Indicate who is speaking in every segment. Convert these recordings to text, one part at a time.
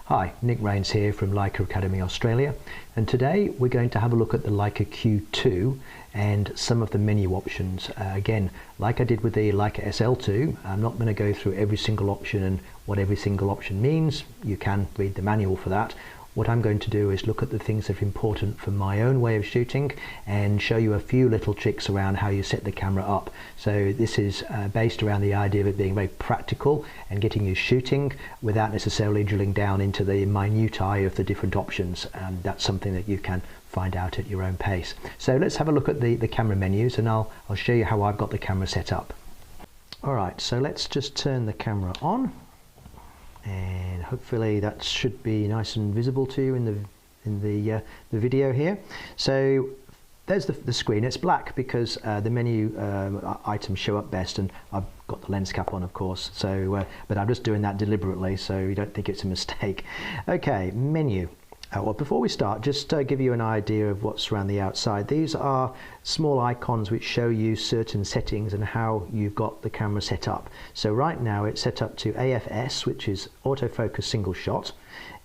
Speaker 1: Hi, Nick Rains here from Leica Academy Australia, and today we're going to have a look at the Leica Q2 and some of the menu options. Again, like I did with the Leica SL2, I'm not going to go through every single option and what every single option means. You can read the manual for that. What I'm going to do is look at the things that are important for my own way of shooting and show you a few little tricks around how you set the camera up. So this is based around the idea of it being very practical and getting you shooting without necessarily drilling down into the minutiae of the different options. That's something that you can find out at your own pace. So let's have a look at the camera menus, and I'll show you how I've got the camera set up. Alright, so let's just turn the camera on. And hopefully that should be nice and visible to you in the video here. So there's the screen. It's black because the menu items show up best, and I've got the lens cap on, of course. So, but I'm just doing that deliberately so you don't think it's a mistake. Okay, menu. Well, before we start, just give you an idea of what's around the outside. These are small icons which show you certain settings and how you've got the camera set up. So right now it's set up to AFS, which is autofocus single shot.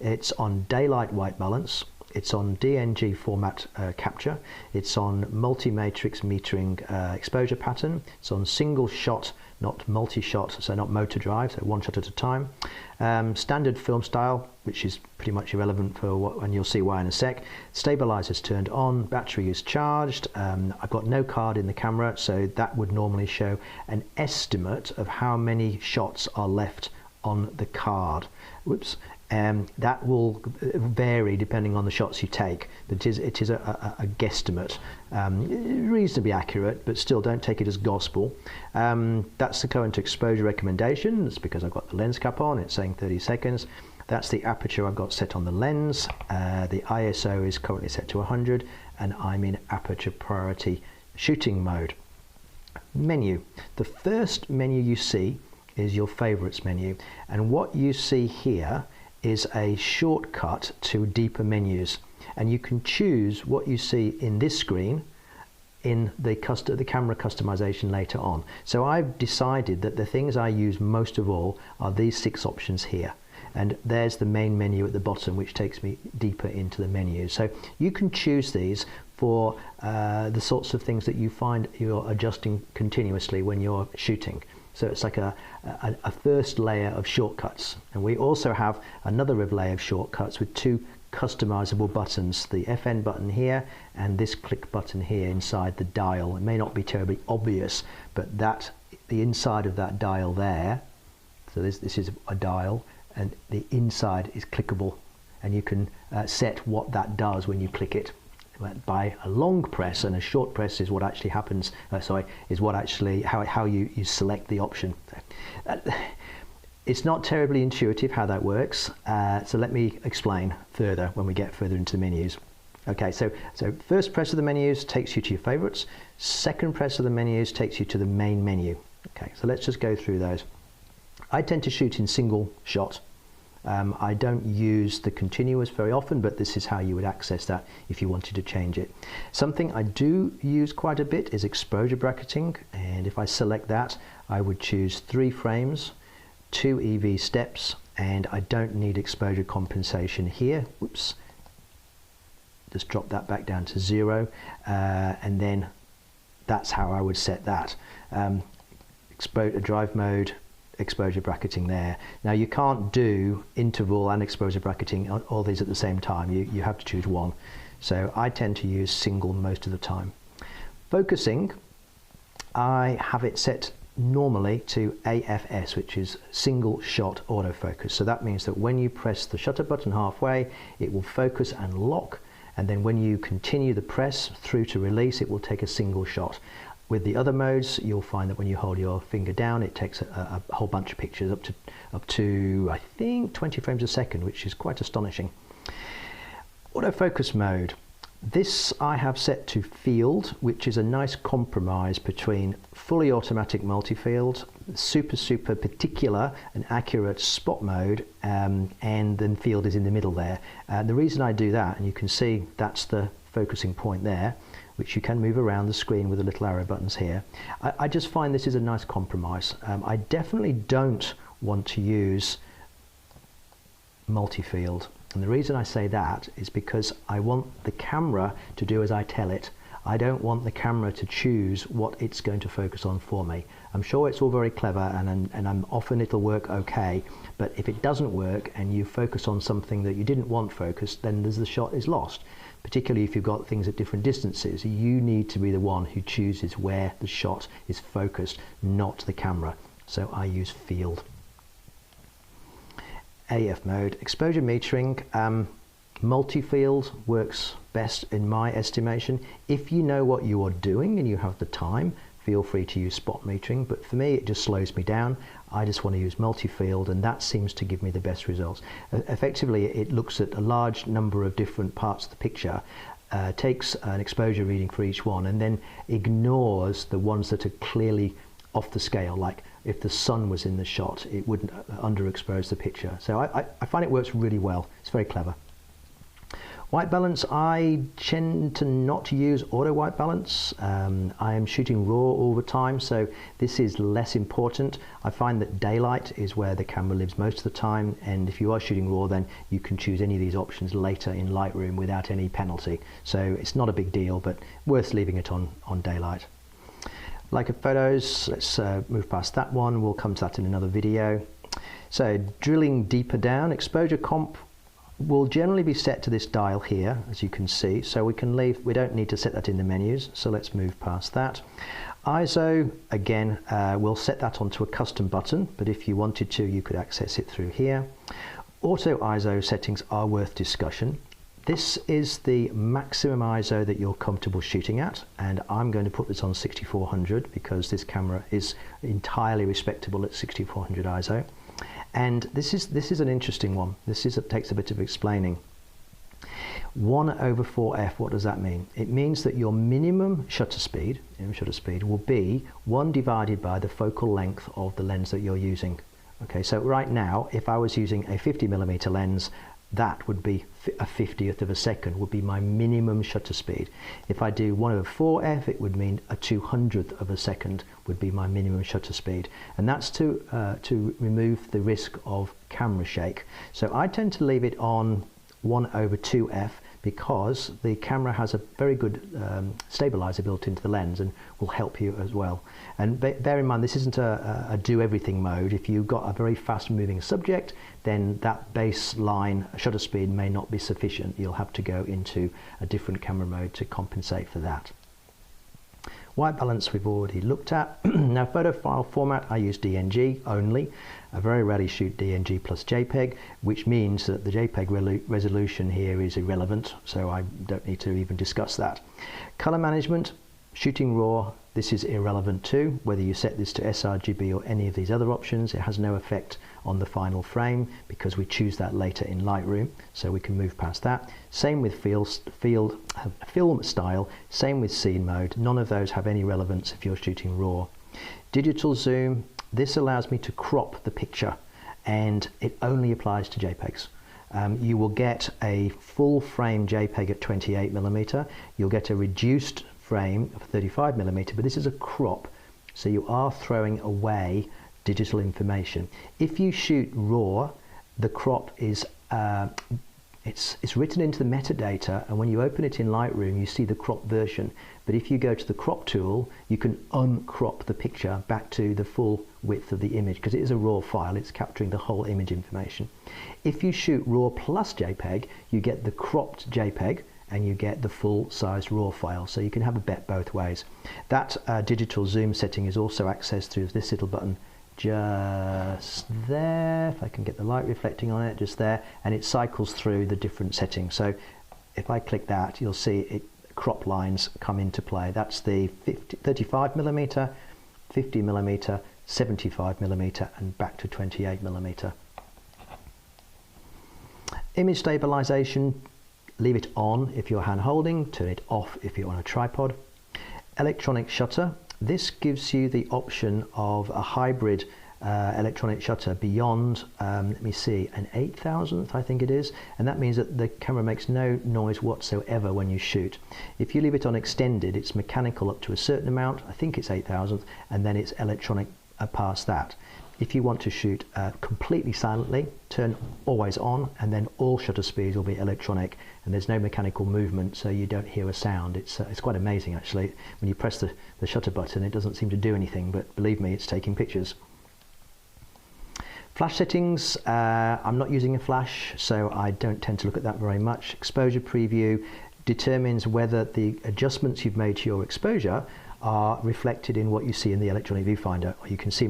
Speaker 1: It's on daylight white balance. It's on DNG format capture. It's on multi-matrix metering exposure pattern. It's on single shot, not multi-shot, so not motor drive, so one shot at a time. Standard film style, which is pretty much irrelevant for what, and you'll see why in a sec. Stabilizer's turned on, battery is charged. I've got no card in the camera, so that would normally show an estimate of how many shots are left on the card. Whoops. That will vary depending on the shots you take, but it is a guesstimate, reasonably accurate, but still don't take it as gospel. That's the current exposure recommendation. That's because I've got the lens cap on. It's saying 30 seconds. That's the aperture I've got set on the lens. The ISO is currently set to 100, and I'm in aperture priority shooting mode. Menu. The first menu you see is your favorites menu, and what you see here is a shortcut to deeper menus, and you can choose what you see in this screen in the camera customization later on. So I've decided that the things I use most of all are these 6 options here, and there's the main menu at the bottom, which takes me deeper into the menu. So you can choose these for the sorts of things that you find you're adjusting continuously when you're shooting. So it's like a first layer of shortcuts, and we also have another layer of shortcuts with 2 customizable buttons, the FN button here and this click button here inside the dial. It may not be terribly obvious, but the inside of that dial there, so this is a dial, and the inside is clickable, and you can set what that does when you click it. By a long press, and a short press is what actually happens, is what actually how you select the option. It's not terribly intuitive how that works, so let me explain further when we get further into the menus. Okay, so first press of the menus takes you to your favorites. Second press of the menus takes you to the main menu. Okay, so let's just go through those. I tend to shoot in single shot. I don't use the continuous very often, but this is how you would access that if you wanted to change it. Something I do use quite a bit is exposure bracketing, and if I select that, I would choose 3 frames, 2 EV steps, and I don't need exposure compensation here. Whoops. Just drop that back down to 0, and then that's how I would set that. Drive mode, exposure bracketing there. Now you can't do interval and exposure bracketing all these at the same time. You have to choose one. So I tend to use single most of the time. Focusing, I have it set normally to AFS, which is single shot autofocus. So that means that when you press the shutter button halfway, it will focus and lock, and then when you continue the press through to release, it will take a single shot. With the other modes, you'll find that when you hold your finger down, it takes a whole bunch of pictures, up to I think 20 frames a second, which is quite astonishing. Autofocus mode. This I have set to field, which is a nice compromise between fully automatic multi-field, super particular and accurate spot mode, and then field is in the middle there. The reason I do that, and you can see that's the focusing point there, which you can move around the screen with the little arrow buttons here. I just find this is a nice compromise. I definitely don't want to use multi-field. And the reason I say that is because I want the camera to do as I tell it. I don't want the camera to choose what it's going to focus on for me. I'm sure it's all very clever, and I'm often it'll work okay, but if it doesn't work and you focus on something that you didn't want focused, then the shot is lost. Particularly if you've got things at different distances, you need to be the one who chooses where the shot is focused, not the camera. So I use field. AF mode, exposure metering, multi-field works best in my estimation. If you know what you are doing and you have the time, feel free to use spot metering, but for me it just slows me down. I just want to use multi-field, and that seems to give me the best results. Effectively, it looks at a large number of different parts of the picture, takes an exposure reading for each one, and then ignores the ones that are clearly off the scale. Like if the sun was in the shot, it wouldn't underexpose the picture. So I find it works really well. It's very clever. White balance, I tend to not use auto white balance. I am shooting raw all the time, so this is less important. I find that daylight is where the camera lives most of the time, and if you are shooting raw, then you can choose any of these options later in Lightroom without any penalty. So it's not a big deal, but worth leaving it on daylight. Leica photos, let's move past that one. We'll come to that in another video. So drilling deeper down, exposure comp will generally be set to this dial here, as you can see, so we don't need to set that in the menus, so let's move past that. ISO, again, we'll set that onto a custom button, but if you wanted to, you could access it through here. Auto ISO settings are worth discussion. This is the maximum ISO that you're comfortable shooting at, and I'm going to put this on 6400 because this camera is entirely respectable at 6400 ISO. And this is an interesting one. Takes a bit of explaining. 1/4f, what does that mean? It means that your minimum shutter speed will be 1 divided by the focal length of the lens that you're using. Okay, so right now, if I was using a 50mm lens, that would be a 50th of a second, would be my minimum shutter speed. If I do 1/4f, it would mean a 200th of a second would be my minimum shutter speed. And that's to remove the risk of camera shake. So I tend to leave it on 1/2f because the camera has a very good stabilizer built into the lens and will help you as well. And bear in mind, this isn't a do everything mode. If you've got a very fast moving subject, then that baseline shutter speed may not be sufficient. You'll have to go into a different camera mode to compensate for that. White balance we've already looked at. Now, photo file format, I use DNG only. I very rarely shoot DNG plus JPEG, which means that the JPEG resolution here is irrelevant, so I don't need to even discuss that. Color management, shooting raw, this is irrelevant too. Whether you set this to sRGB or any of these other options, it has no effect on the final frame because we choose that later in Lightroom, so we can move past that. Same with film style, same with scene mode. None of those have any relevance if you're shooting raw. Digital zoom, this allows me to crop the picture, and it only applies to JPEGs. You will get a full frame JPEG at 28mm. You'll get a reduced frame of 35mm, but this is a crop, so you are throwing away digital information. If you shoot raw, the crop is it's written into the metadata, and when you open it in Lightroom, you see the crop version. But if you go to the crop tool, you can uncrop the picture back to the full width of the image because it is a raw file. It's capturing the whole image information. If you shoot raw plus JPEG, you get the cropped JPEG and you get the full-size raw file, so you can have a bet both ways. That digital zoom setting is also accessed through this little button just there, if I can get the light reflecting on it, just there, and it cycles through the different settings. So if I click that, you'll see it crop lines come into play. That's the 35mm, 50mm, 75mm, and back to 28mm. Image stabilization, leave it on if you're hand holding, turn it off if you're on a tripod. Electronic shutter, this gives you the option of a hybrid electronic shutter beyond, let me see, an 8,000th I think it is, and that means that the camera makes no noise whatsoever when you shoot. If you leave it on extended, it's mechanical up to a certain amount, I think it's 8,000th, and then it's electronic past that. If you want to shoot completely silently, turn always on, and then all shutter speeds will be electronic, and there's no mechanical movement, so you don't hear a sound. It's quite amazing actually. When you press the shutter button, it doesn't seem to do anything, but believe me, it's taking pictures. Flash settings, I'm not using a flash, so I don't tend to look at that very much. Exposure preview determines whether the adjustments you've made to your exposure are reflected in what you see in the electronic viewfinder. You can see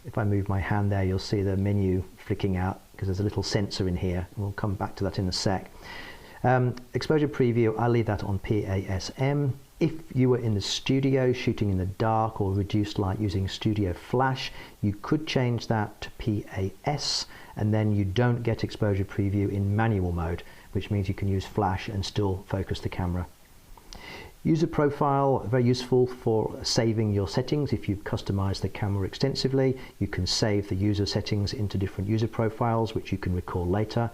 Speaker 1: if I move my hand there, you'll see the menu flicking out because there's a little sensor in here. We'll come back to that in a sec. Exposure preview, I'll leave that on PASM. If you were in the studio shooting in the dark or reduced light using studio flash, you could change that to PAS, and then you don't get exposure preview in manual mode, which means you can use flash and still focus the camera. User profile, very useful for saving your settings. If you've customized the camera extensively, you can save the user settings into different user profiles, which you can recall later.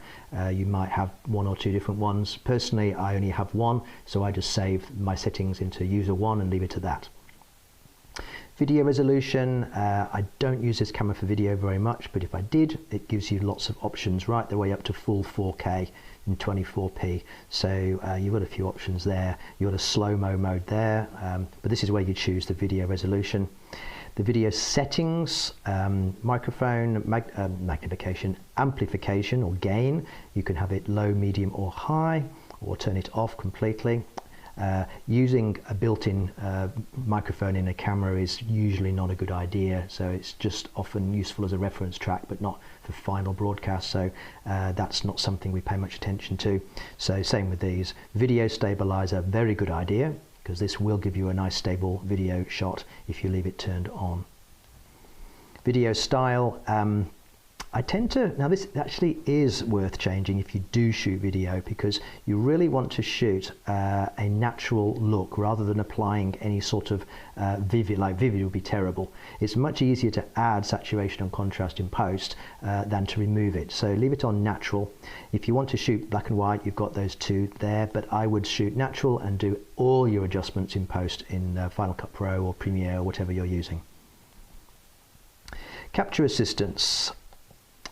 Speaker 1: You might have one or two different ones. Personally, I only have one, so I just save my settings into user one and leave it at that. Video resolution, I don't use this camera for video very much, but if I did, it gives you lots of options right the way up to full 4K in 24p. So you've got a few options there. You've got a slow-mo mode there, but this is where you choose the video resolution. The video settings, microphone, magnification, amplification or gain. You can have it low, medium or high, or turn it off completely. Using a built-in microphone in a camera is usually not a good idea, so it's just often useful as a reference track but not for final broadcast, so that's not something we pay much attention to. So same with these. Video stabilizer, very good idea, because this will give you a nice stable video shot if you leave it turned on. Video style, I tend to, now this actually is worth changing if you do shoot video, because you really want to shoot a natural look rather than applying any sort of vivid, like vivid would be terrible. It's much easier to add saturation and contrast in post than to remove it. So leave it on natural. If you want to shoot black and white, you've got those two there, but I would shoot natural and do all your adjustments in post in Final Cut Pro or Premiere or whatever you're using. Capture assistance.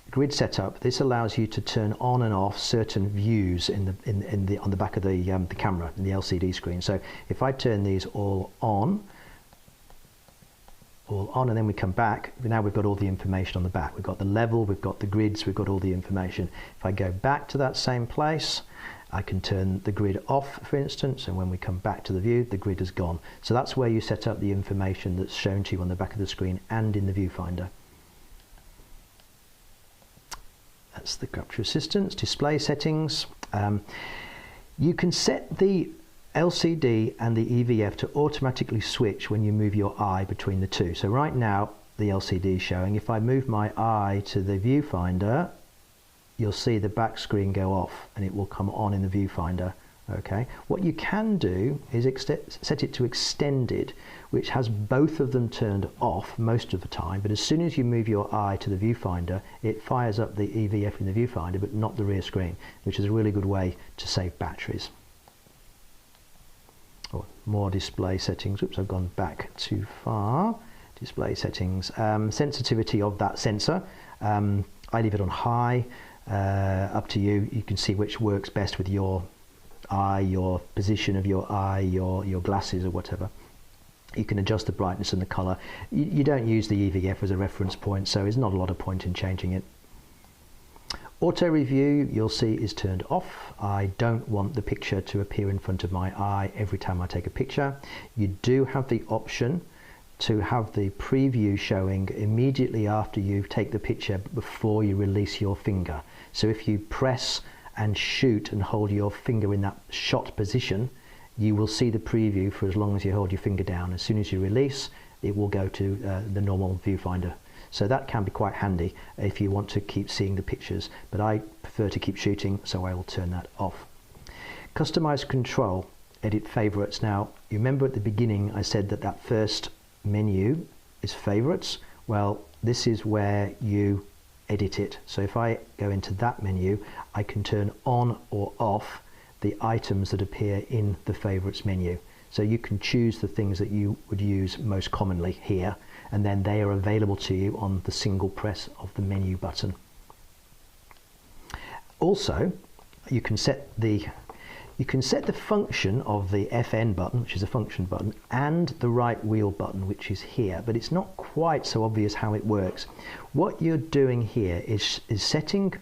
Speaker 1: Grid setup. This allows you to turn on and off certain views on the back of the camera in the LCD screen. So if I turn these all on, and then we come back, now we've got all the information on the back. We've got the level, we've got the grids, we've got all the information. If I go back to that same place, I can turn the grid off, for instance, and when we come back to the view, the grid is gone. So that's where you set up the information that's shown to you on the back of the screen and in the viewfinder. That's the capture assistance. Display settings. You can set the LCD and the EVF to automatically switch when you move your eye between the two. So right now the LCD is showing. If I move my eye to the viewfinder, you'll see the back screen go off and it will come on in the viewfinder. Okay. What you can do is set it to extended, which has both of them turned off most of the time, but as soon as you move your eye to the viewfinder, it fires up the EVF in the viewfinder but not the rear screen, which is a really good way to save batteries. Oh, more display settings. Oops, I've gone back too far. Display settings. Sensitivity of that sensor. I leave it on high. Up to you. You can see which works best with your eye, your position of your eye, your glasses or whatever. You can adjust the brightness and the color. You don't use the EVF as a reference point, so there's not a lot of point in changing it. Auto review, you'll see, is turned off. I don't want the picture to appear in front of my eye every time I take a picture. You do have the option to have the preview showing immediately after you take the picture before you release your finger. So if you press and shoot and hold your finger in that shot position, you will see the preview for as long as you hold your finger down. As soon as you release, it will go to the normal viewfinder. So that can be quite handy if you want to keep seeing the pictures, but I prefer to keep shooting, so I will turn that off. Customize control, edit favorites. Now, you remember at the beginning I said that that first menu is favorites. Well, this is where you edit it. So if I go into that menu, I can turn on or off the items that appear in the favorites menu. So you can choose the things that you would use most commonly here, and then they are available to you on the single press of the menu button. Also, you can set the function of the FN button, which is a function button, and the right wheel button, which is here, but it's not quite so obvious how it works. What you're doing here is setting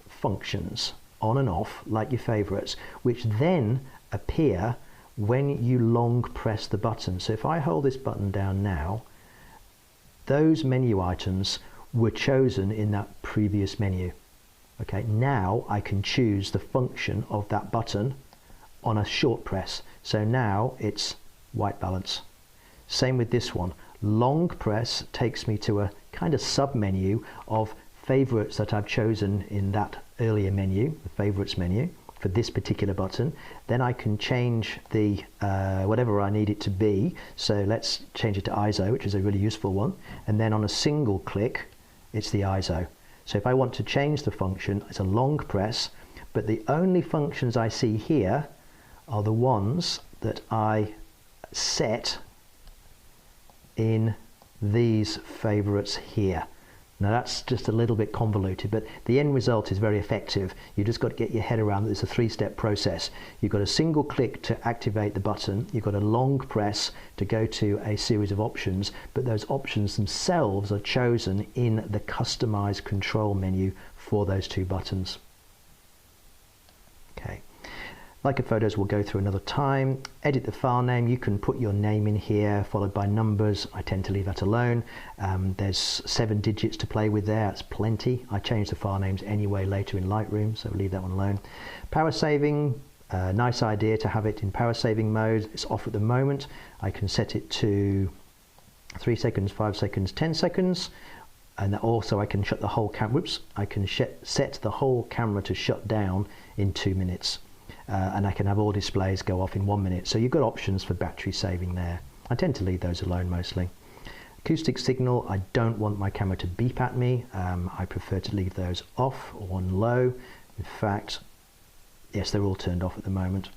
Speaker 1: functions on and off, like your favorites, which then appear when you long press the button. So if I hold this button down now, those menu items were chosen in that previous menu. Okay, now I can choose the function of that button on a short press. So now it's white balance. Same with this one. Long press takes me to a kind of sub menu of favorites that I've chosen in that earlier menu, the favorites menu, for this particular button. Then I can change the whatever I need it to be. So let's change it to ISO, which is a really useful one. And then on a single click, it's the ISO. So if I want to change the function, it's a long press, but the only functions I see here are the ones that I set in these favorites here. Now that's just a little bit convoluted, but the end result is very effective. You just got to get your head around that it's a three-step process. You've got a single click to activate the button, you've got a long press to go to a series of options, but those options themselves are chosen in the customized control menu for those two buttons. Okay. Leica Photos we'll go through another time. Edit the file name. You can put your name in here followed by numbers. I tend to leave that alone. There's 7 digits to play with there. That's plenty. I change the file names anyway later in Lightroom, so leave that one alone. Power saving. Nice idea to have it in power saving mode. It's off at the moment. I can set it to 3 seconds, 5 seconds, 10 seconds. And also I can shut the whole camera. I can set the whole camera to shut down in 2 minutes. And I can have all displays go off in 1 minute. So you've got options for battery saving there. I tend to leave those alone mostly. Acoustic signal, I don't want my camera to beep at me. I prefer to leave those off or on low. In fact, yes, they're all turned off at the moment.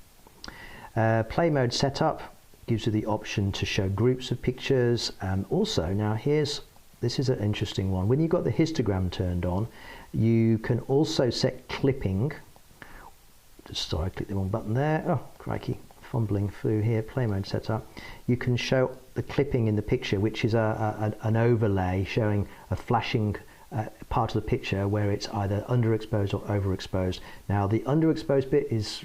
Speaker 1: Play mode setup gives you the option to show groups of pictures. Also, now this is an interesting one. When you've got the histogram turned on, you can also set clipping. Sorry, I clicked the wrong button there. Oh, crikey, fumbling through here. Play mode setup. You can show the clipping in the picture, which is an overlay showing a flashing part of the picture where it's either underexposed or overexposed. Now, the underexposed bit is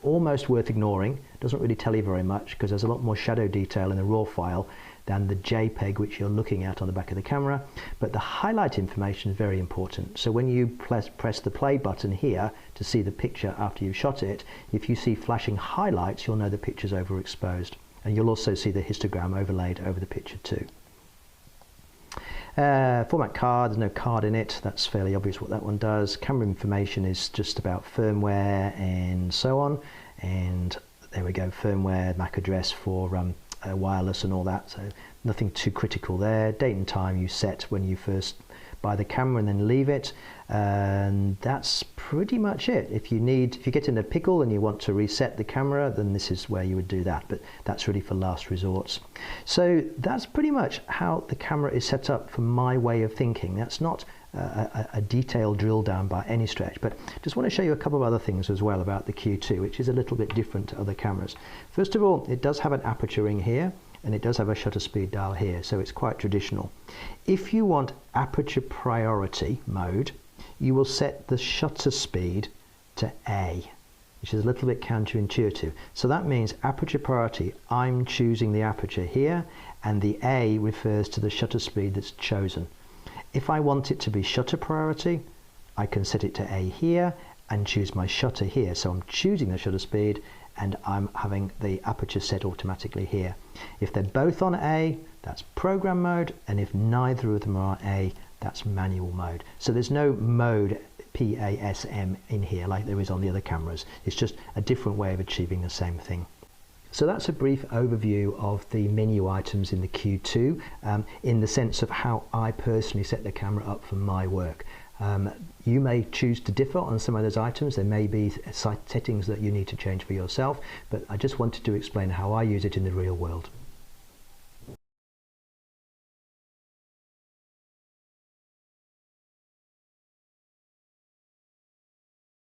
Speaker 1: almost worth ignoring. It doesn't really tell you very much because there's a lot more shadow detail in the raw file than the JPEG which you're looking at on the back of the camera, but the highlight information is very important. So when you press the play button here to see the picture after you've shot it, if you see flashing highlights, you'll know the picture's overexposed, and you'll also see the histogram overlaid over the picture too. Format card, there's no card in it. That's fairly obvious what that one does. Camera information is just about firmware and so on, and there we go, firmware, MAC address for wireless and all that, so nothing too critical there. Date and time you set when you first buy the camera and then leave it, and that's pretty much it. If you get in a pickle and you want to reset the camera, then this is where you would do that, but that's really for last resorts. So that's pretty much how the camera is set up for my way of thinking. That's not a detailed drill down by any stretch, but just want to show you a couple of other things as well about the Q2, which is a little bit different to other cameras. First of all, it does have an aperture ring here, and it does have a shutter speed dial here, so it's quite traditional. If you want aperture priority mode, you will set the shutter speed to A, which is a little bit counterintuitive. So that means aperture priority, I'm choosing the aperture here, and the A refers to the shutter speed that's chosen. If I want it to be shutter priority, I can set it to A here and choose my shutter here. So I'm choosing the shutter speed and I'm having the aperture set automatically here. If they're both on A, that's program mode, and if neither of them are on A, that's manual mode. So there's no mode PASM in here like there is on the other cameras. It's just a different way of achieving the same thing. So that's a brief overview of the menu items in the Q2 in the sense of how I personally set the camera up for my work. You may choose to differ on some of those items. There may be settings that you need to change for yourself, but I just wanted to explain how I use it in the real world.